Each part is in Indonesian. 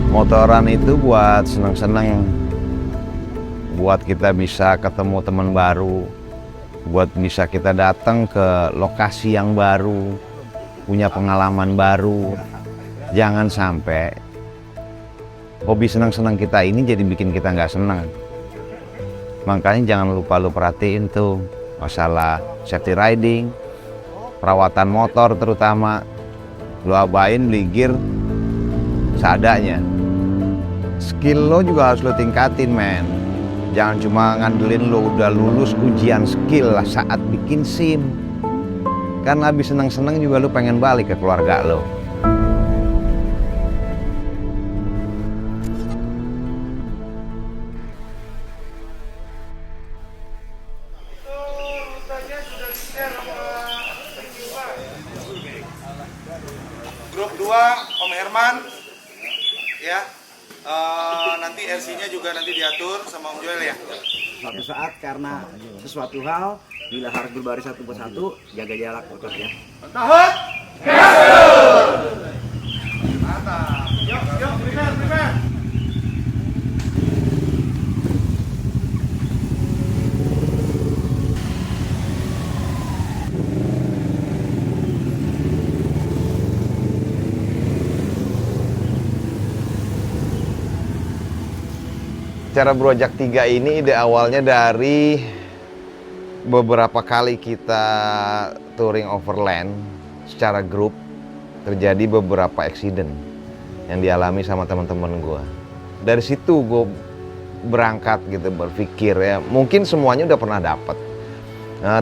Motoran itu buat senang-senang, buat kita bisa ketemu teman baru, buat bisa kita datang ke lokasi yang baru, punya pengalaman baru. Jangan sampai hobi senang-senang kita ini jadi bikin kita nggak senang. Makanya jangan lupa lu perhatiin tuh masalah safety riding, perawatan motor terutama. Lu abain beli gear seadanya. Skill lo juga harus lo tingkatin, men. Jangan cuma ngandelin lo udah lulus ujian skill lah saat bikin SIM. Kan habis seneng-seneng juga lo pengen balik ke keluarga lo. Grup 2 Om Herman ya. Nanti RC-nya juga nanti diatur sama Om Joel ya. Suatu saat karena sesuatu hal bila harus berbaris satu persatu, jaga jarak tetap ya. Tahan. Mantap. Yuk, prepare. Cara Brojak 3 ini ide awalnya dari beberapa kali kita touring overland secara grup, terjadi beberapa accident yang dialami sama teman-teman gue. Dari situ gue berangkat gitu, berpikir ya mungkin semuanya udah pernah dapet,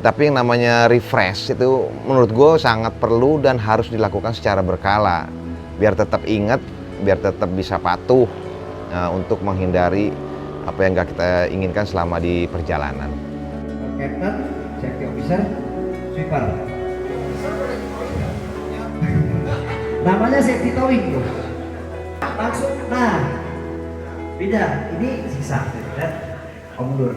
tapi yang namanya refresh itu menurut gue sangat perlu dan harus dilakukan secara berkala biar tetap ingat, biar tetap bisa patuh untuk menghindari apa yang nggak kita inginkan selama di perjalanan. Captain, safety officer, sweeper. Namanya safety towing tuh. Langsung, nah, beda. Ini sisa, mundur.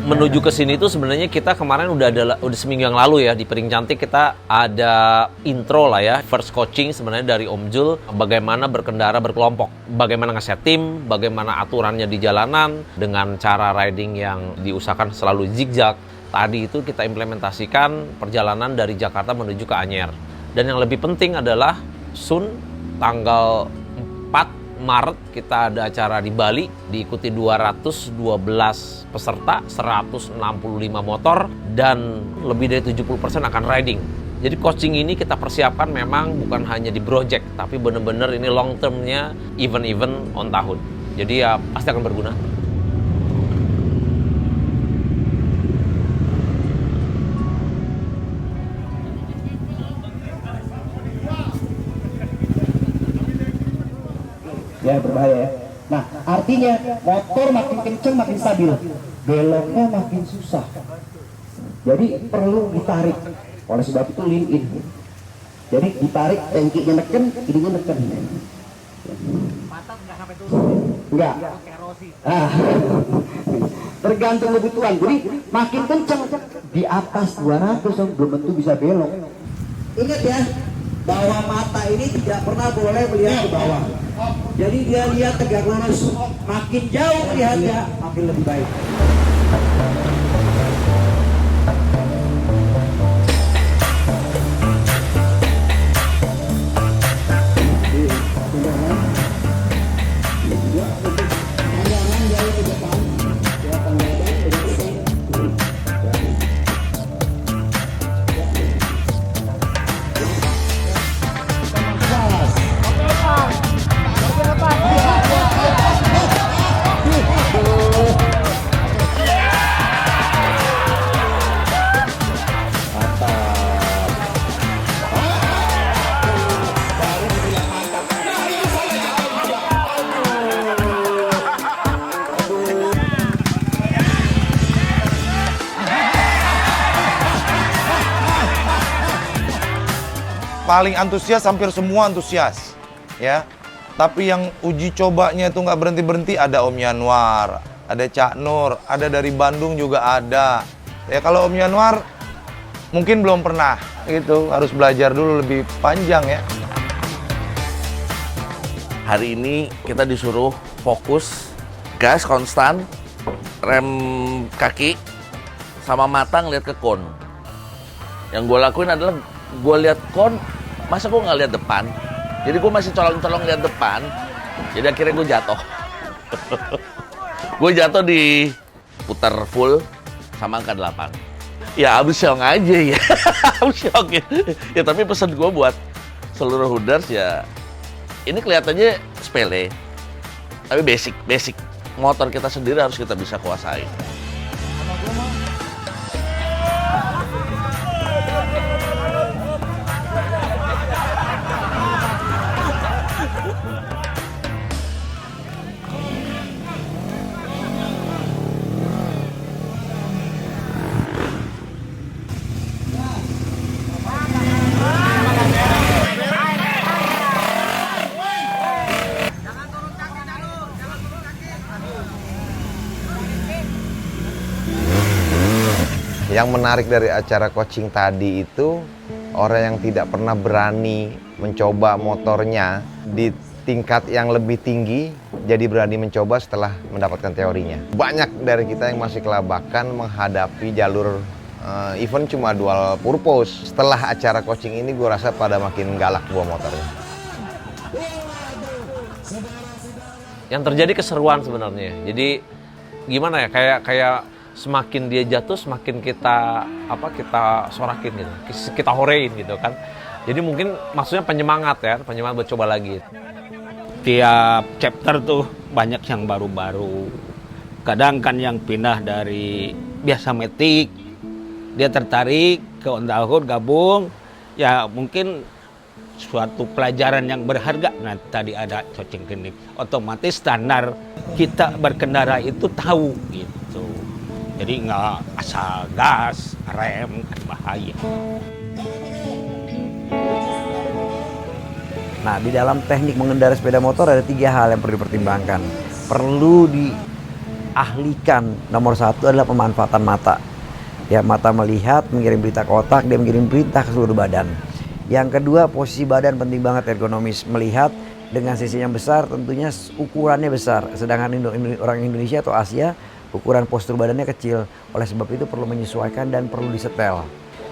Menuju ke sini tuh sebenarnya kita kemarin udah seminggu yang lalu ya di Piring Cantik kita ada intro lah ya, first coaching sebenarnya dari Om Jul bagaimana berkendara berkelompok, bagaimana nge-set tim, bagaimana aturannya di jalanan dengan cara riding yang diusahakan selalu zigzag. Tadi itu kita implementasikan perjalanan dari Jakarta menuju ke Anyer. Dan yang lebih penting adalah soon tanggal 4 Maret kita ada acara di Bali, diikuti 212 peserta, 165 motor, dan lebih dari 70% akan riding. Jadi coaching ini kita persiapkan memang bukan hanya di project, tapi benar-benar ini long termnya event-event on tahun. Jadi ya pasti akan berguna. Ya berbahaya ya. Nah artinya motor makin kenceng makin stabil, beloknya makin susah. Jadi perlu ditarik. Oleh sebab itu lean in. Jadi ditarik, tangkinya neken, ininya neken. Pantat nggak sampai turun. Enggak. Tergantung kebutuhan. Jadi makin kenceng di atas 200 belum tentu bisa belok. Ingat ya, bahwa mata ini tidak pernah boleh melihat ke bawah. Jadi dia lihat tegak lurus. Makin jauh melihatnya, makin lebih baik. Paling antusias hampir semua antusias ya. Tapi yang uji cobanya itu nggak berhenti-berhenti, ada Om Yanwar, ada Cak Nur, ada dari Bandung juga ada. Ya kalau Om Yanwar mungkin belum pernah gitu, harus belajar dulu lebih panjang ya. Hari ini kita disuruh fokus, gas konstan, rem kaki, sama mata ngeliat ke kon. Yang gue lakuin adalah gue lihat kon, masa gue nggak lihat depan? Jadi gue masih colong-colong lihat depan. Jadi akhirnya gue jatuh. Gue jatuh di putar full sama angka 8. Ya abis syok aja ya. Abis syok ya. Ya tapi pesan gue buat seluruh Hooders ya, ini kelihatannya sepele, tapi basic motor kita sendiri harus kita bisa kuasai. Yang menarik dari acara coaching tadi itu orang yang tidak pernah berani mencoba motornya di tingkat yang lebih tinggi jadi berani mencoba setelah mendapatkan teorinya. Banyak dari kita yang masih kelabakan menghadapi jalur event cuma dual purpose. Setelah acara coaching ini gue rasa pada makin galak bawa motornya. Yang terjadi keseruan sebenarnya. Jadi gimana ya, kayak semakin dia jatuh semakin kita sorakin gitu, kita horein gitu kan. Jadi mungkin maksudnya penyemangat buat coba lagi. Tiap chapter tuh banyak yang baru-baru. Kadang kan yang pindah dari biasa metik, dia tertarik ke on the hood gabung, ya mungkin suatu pelajaran yang berharga. Nah tadi ada coaching klinik, otomatis standar kita berkendara itu tahu gitu. Jadi nggak asal gas, rem, kan bahaya. Nah, di dalam teknik mengendarai sepeda motor ada 3 hal yang perlu dipertimbangkan. Perlu diahlikan. Nomor 1 adalah pemanfaatan mata. Ya, mata melihat, mengirim berita ke otak, dia mengirim berita ke seluruh badan. Yang kedua, posisi badan penting banget, ergonomis. Melihat dengan sisi yang besar, tentunya ukurannya besar. Sedangkan orang Indonesia atau Asia, ukuran postur badannya kecil. Oleh sebab itu perlu menyesuaikan dan perlu disetel.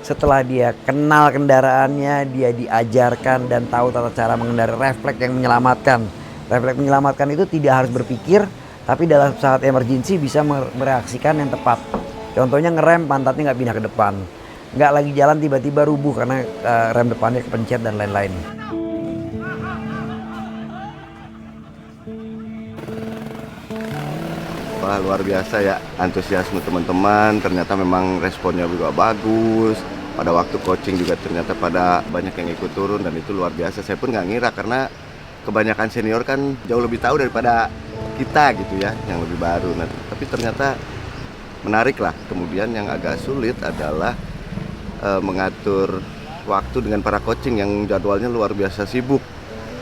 Setelah dia kenal kendaraannya, dia diajarkan dan tahu tata cara mengendarai, refleks yang menyelamatkan. Refleks menyelamatkan itu tidak harus berpikir, tapi dalam saat emergency bisa mereaksikan yang tepat. Contohnya ngerem, pantatnya nggak pindah ke depan. Nggak lagi jalan tiba-tiba rubuh karena rem depannya kepencet dan lain-lain. Wah, luar biasa ya, antusiasme teman-teman, ternyata memang responnya juga bagus. Pada waktu coaching juga ternyata pada banyak yang ikut turun dan itu luar biasa. Saya pun nggak ngira karena kebanyakan senior kan jauh lebih tahu daripada kita gitu ya, yang lebih baru. Nah, tapi ternyata menarik lah. Kemudian yang agak sulit adalah mengatur waktu dengan para coaching yang jadwalnya luar biasa sibuk.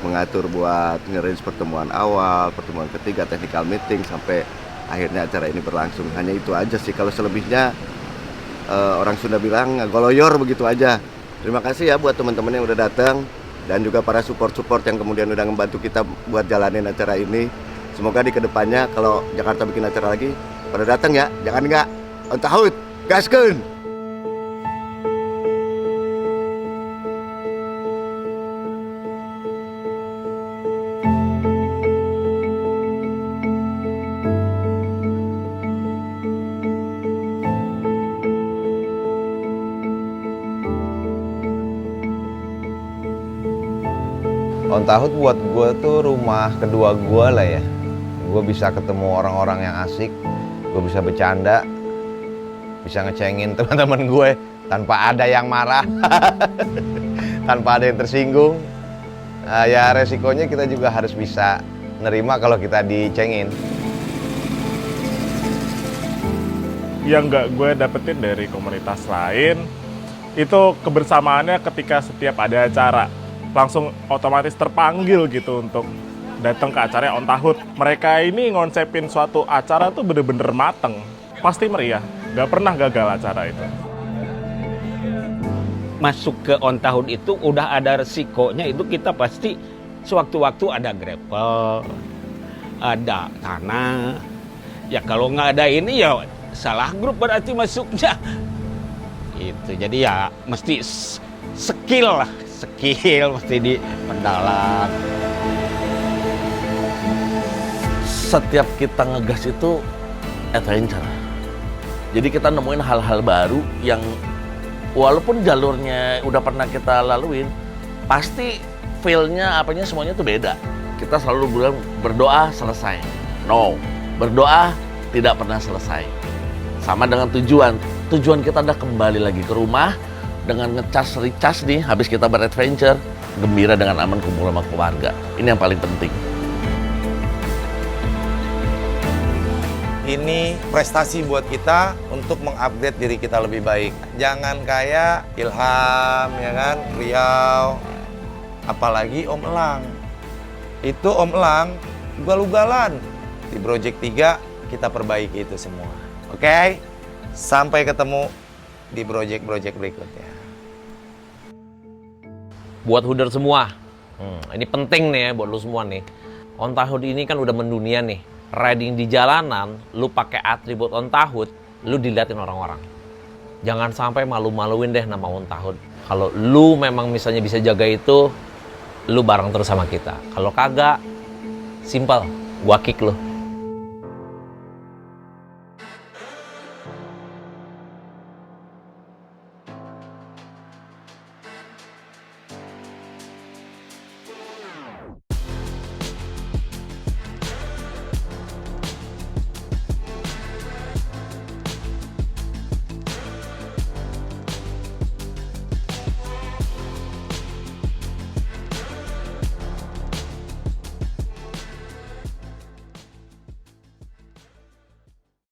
Mengatur buat nge-arrange pertemuan awal, pertemuan ketiga, technical meeting, sampai akhirnya acara ini berlangsung. Hanya itu aja sih, kalau selebihnya orang Sunda bilang goloyor begitu aja. Terima kasih ya buat teman-teman yang udah datang dan juga para support-support yang kemudian udah membantu kita buat jalanin acara ini. Semoga di kedepannya kalau Jakarta bikin acara lagi pada datang ya, jangan enggak. On the hood, gaskeun. On the Hood buat gue tuh rumah kedua gue lah ya. Gue bisa ketemu orang-orang yang asik, gue bisa bercanda, bisa ngecengin teman-teman gue tanpa ada yang marah, tanpa ada yang tersinggung. Ya resikonya kita juga harus bisa nerima kalau kita dicengin. Yang nggak gue dapetin dari komunitas lain, itu kebersamaannya ketika setiap ada acara. Langsung otomatis terpanggil gitu untuk datang ke acara On the Hood. Mereka ini ngonsepin suatu acara tuh bener-bener mateng. Pasti meriah, nggak pernah gagal acara itu. Masuk ke On the Hood itu udah ada resikonya, itu kita pasti Sewaktu-waktu ada gravel, ada tanah. Ya kalau nggak ada ini ya salah grup berarti masuknya. Itu jadi ya mesti skill lah, skill mesti diperdalam. Setiap kita ngegas itu adventure. Jadi kita nemuin hal-hal baru yang walaupun jalurnya udah pernah kita laluin, pasti feel-nya apanya semuanya tuh beda. Kita selalu bilang berdoa selesai. No, berdoa tidak pernah selesai. Sama dengan tujuan. Tujuan kita udah kembali lagi ke rumah dengan ngecas recas nih habis kita beradventure, gembira dengan aman kumpul sama keluarga. Ini yang paling penting. Ini prestasi buat kita untuk mengupgrade diri kita lebih baik. Jangan kayak Ilham, ya kan, Riau, apalagi Om Elang. Itu Om Elang ugal-ugalan. Di Project 3 kita perbaiki itu semua. Oke? Sampai ketemu di project-project berikutnya. Buat Hooder semua, ini penting nih ya buat lu semua nih. OnTahood ini kan udah mendunia nih. Riding di jalanan, lu pakai atribut OnTahood, lu diliatin orang-orang. Jangan sampai malu-maluin deh nama OnTahood. Kalau lu memang misalnya bisa jaga itu, lu bareng terus sama kita. Kalau kagak, simple, gua kick lu.